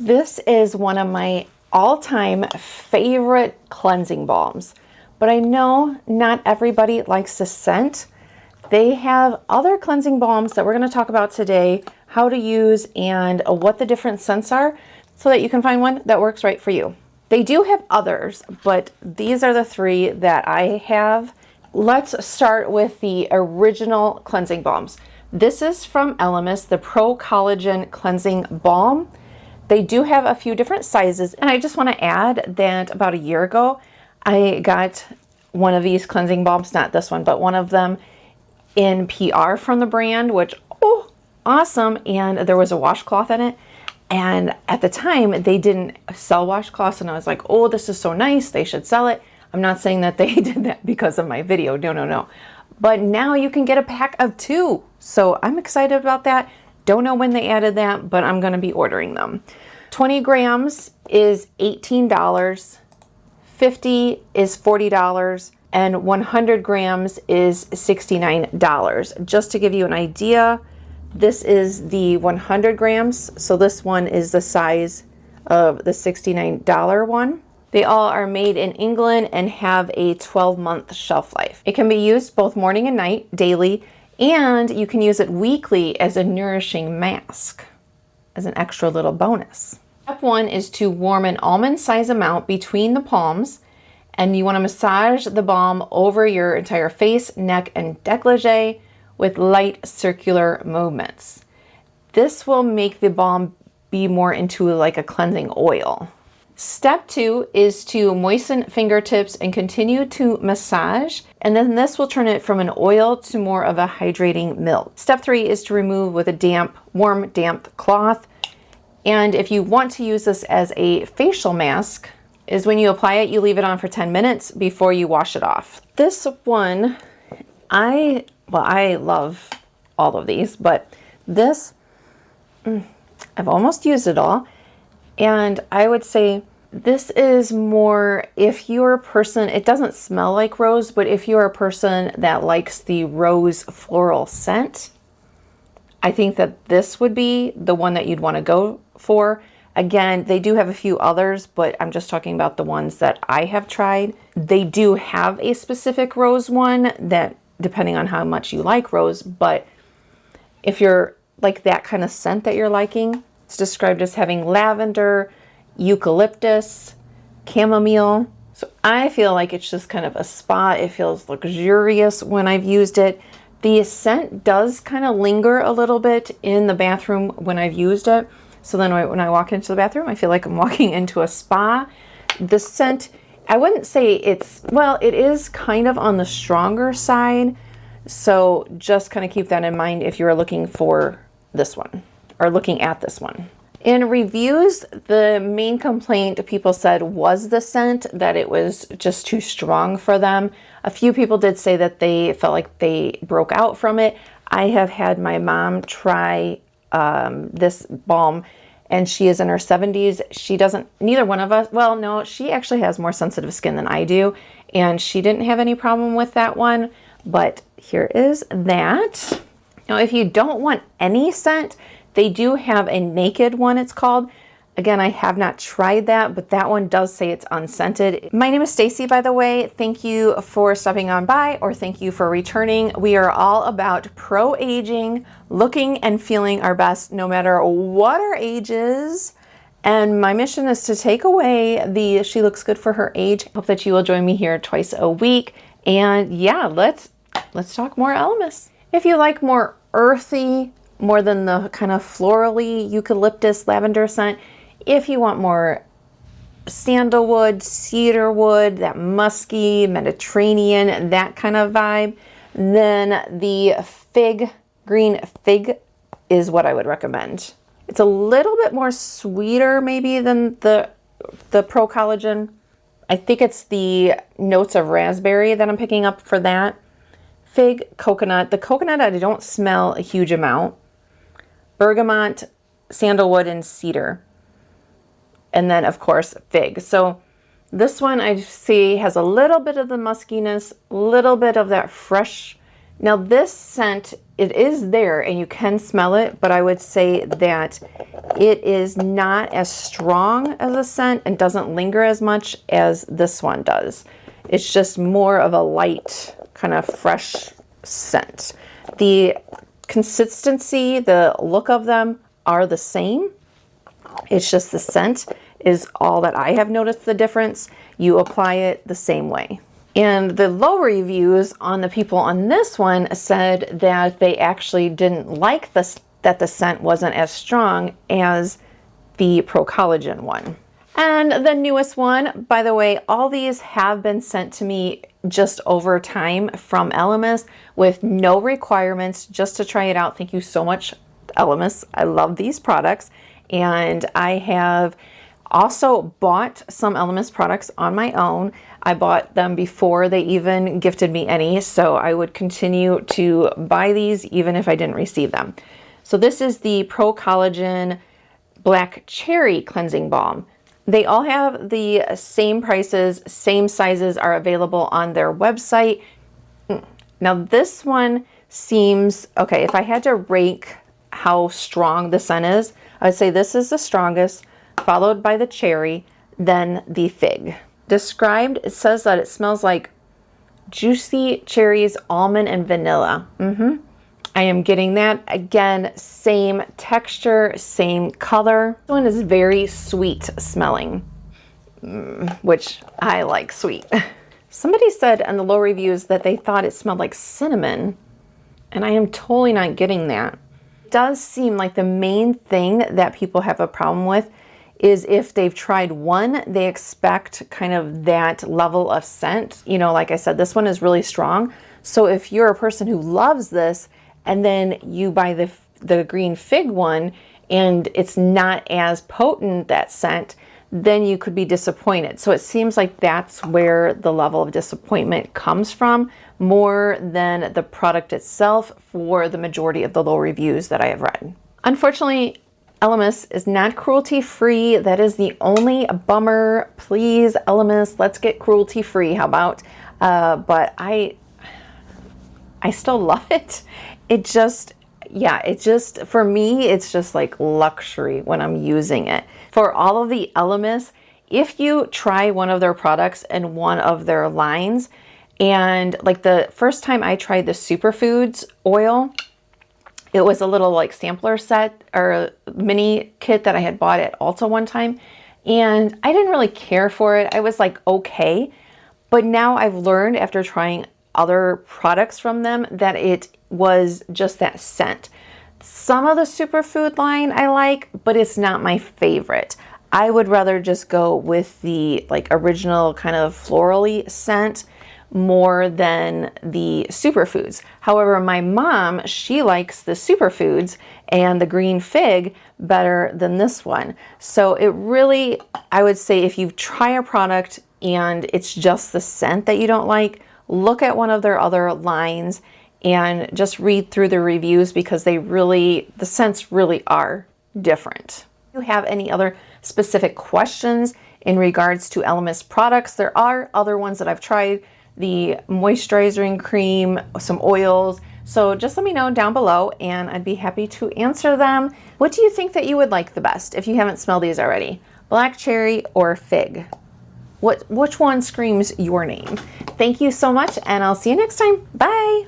This is one of my all-time favorite cleansing balms, but I know not everybody likes the scent. They have other cleansing balms that we're going to talk about today, how to use and what the different scents are, so that you can find one that works right for you. They do have others, but these are the three that I have. Let's start with the original cleansing balms. This is from Elemis, the Pro-Collagen Cleansing Balm. They do have a few different sizes, and I just want to add that about a year ago, I got one of these cleansing balms, not this one, but one of them in PR from the brand, which, oh, awesome. And there was a washcloth in it. And at the time, they didn't sell washcloths, and I was like, oh, this is so nice. They should sell it. I'm not saying that they did that because of my video. No, no, no. But now you can get a pack of 2. So I'm excited about that. Don't know when they added that, but I'm going to be ordering them. 20 grams is $18, 50 is $40, and 100 grams is $69. Just to give you an idea, this is the 100 grams. So this one is the size of the $69 one. They all are made in England and have a 12-month shelf life. It can be used both morning and night, daily, and you can use it weekly as a nourishing mask, as an extra little bonus. Step 1 is to warm an almond size amount between the palms, and you want to massage the balm over your entire face, neck, and décolleté with light circular movements. This will make the balm be more into like a cleansing oil. Step 2 is to moisten fingertips and continue to massage, and then this will turn it from an oil to more of a hydrating milk. Step 3 is to remove with a warm, damp cloth. And if you want to use this as a facial mask, is when you apply it, you leave it on for 10 minutes before you wash it off. This one, I love all of these, but this, I've almost used it all. And I would say this is more if you're a person, it doesn't smell like rose, but if you're a person that likes the rose floral scent, I think that this would be the one that you'd want to go for. Again, they do have a few others, but I'm just talking about the ones that I have tried. They do have a specific rose one that, depending on how much you like rose, but if you're like that kind of scent that you're liking, it's described as having lavender, eucalyptus, chamomile. So I feel like it's just kind of a spa. It feels luxurious when I've used it. The scent does kind of linger a little bit in the bathroom when I've used it. So then when I walk into the bathroom, I feel like I'm walking into a spa. The scent, I wouldn't say it's, well, it is kind of on the stronger side. So just kind of keep that in mind if you're looking for this one or looking at this one. In reviews, the main complaint people said was the scent, that it was just too strong for them. A few people did say that they felt like they broke out from it. I have had my mom try this balm, and she is in her 70s. She doesn't, neither one of us, well, no, she actually has more sensitive skin than I do, and she didn't have any problem with that one, but here is that. Now, if you don't want any scent, they do have a naked one, it's called. Again, I have not tried that, but that one does say it's unscented. My name is Stacy, by the way. Thank you for stopping on by, or thank you for returning. We are all about pro-aging, looking and feeling our best no matter what our age is. And my mission is to take away the she looks good for her age. Hope that you will join me here twice a week. And yeah, let's talk more Elemis. If you like more earthy, more than the kind of florally eucalyptus lavender scent, if you want more sandalwood, cedarwood, that musky Mediterranean, that kind of vibe, then the green fig is what I would recommend. It's a little bit more sweeter maybe than the Pro-Collagen. I think it's the notes of raspberry that I'm picking up for that. Fig, coconut. The coconut I don't smell a huge amount. Bergamot, sandalwood, and cedar. And then, of course, fig. So this one I see has a little bit of the muskiness, a little bit of that fresh Now this scent, it is there and you can smell it, but I would say that it is not as strong as a scent and doesn't linger as much as this one does. It's just more of a light, kind of fresh scent. The consistency, the look of them are the same. It's just the scent is all that I have noticed the difference. You apply it the same way. And the low reviews on the people on this one said that they actually didn't like this, that the scent wasn't as strong as the Pro-Collagen one. And the newest one, by the way, all these have been sent to me just over time from Elemis with no requirements, just to try it out. Thank you so much, Elemis. I love these products. And I have also bought some Elemis products on my own. I bought them before they even gifted me any, so I would continue to buy these even if I didn't receive them. So this is the Pro-Collagen Black Cherry Cleansing Balm. They all have the same prices, same sizes are available on their website. Now this one seems, okay, if I had to rank how strong the scent is, I would say this is the strongest, followed by the cherry, then the fig. Described, it says that it smells like juicy cherries, almond, and vanilla. I am getting that. Again, same texture, same color. This one is very sweet smelling, which I like sweet. Somebody said in the low reviews that they thought it smelled like cinnamon, and I am totally not getting that. It does seem like the main thing that people have a problem with is if they've tried one, they expect kind of that level of scent. You know, like I said, this one is really strong. So if you're a person who loves this and then you buy the green fig one and it's not as potent, that scent, then you could be disappointed. So it seems like that's where the level of disappointment comes from, more than the product itself for the majority of the low reviews that I have read. Unfortunately, Elemis is not cruelty-free. That is the only bummer. Please, Elemis, let's get cruelty-free. How about? But I still love it. It just, yeah, it just, for me, it's just like luxury when I'm using it. For all of the Elemis, if you try one of their products in one of their lines, and like the first time I tried the Superfoods oil, it was a little like sampler set or mini kit that I had bought at Ulta one time, and I didn't really care for it. I was like, okay. But now I've learned after trying other products from them that it was just that scent. Some of the superfood line I like, but it's not my favorite. I would rather just go with the like original kind of florally scent more than the superfoods. However, my mom, she likes the superfoods and the green fig better than this one. So it really, I would say if you try a product and it's just the scent that you don't like, look at one of their other lines and just read through the reviews, because they really, the scents really are different. If you have any other specific questions in regards to Elemis products, there are other ones that I've tried, the moisturizing cream, some oils. So just let me know down below and I'd be happy to answer them. What do you think that you would like the best if you haven't smelled these already? Black cherry or fig? Which one screams your name? Thank you so much, and I'll see you next time. Bye.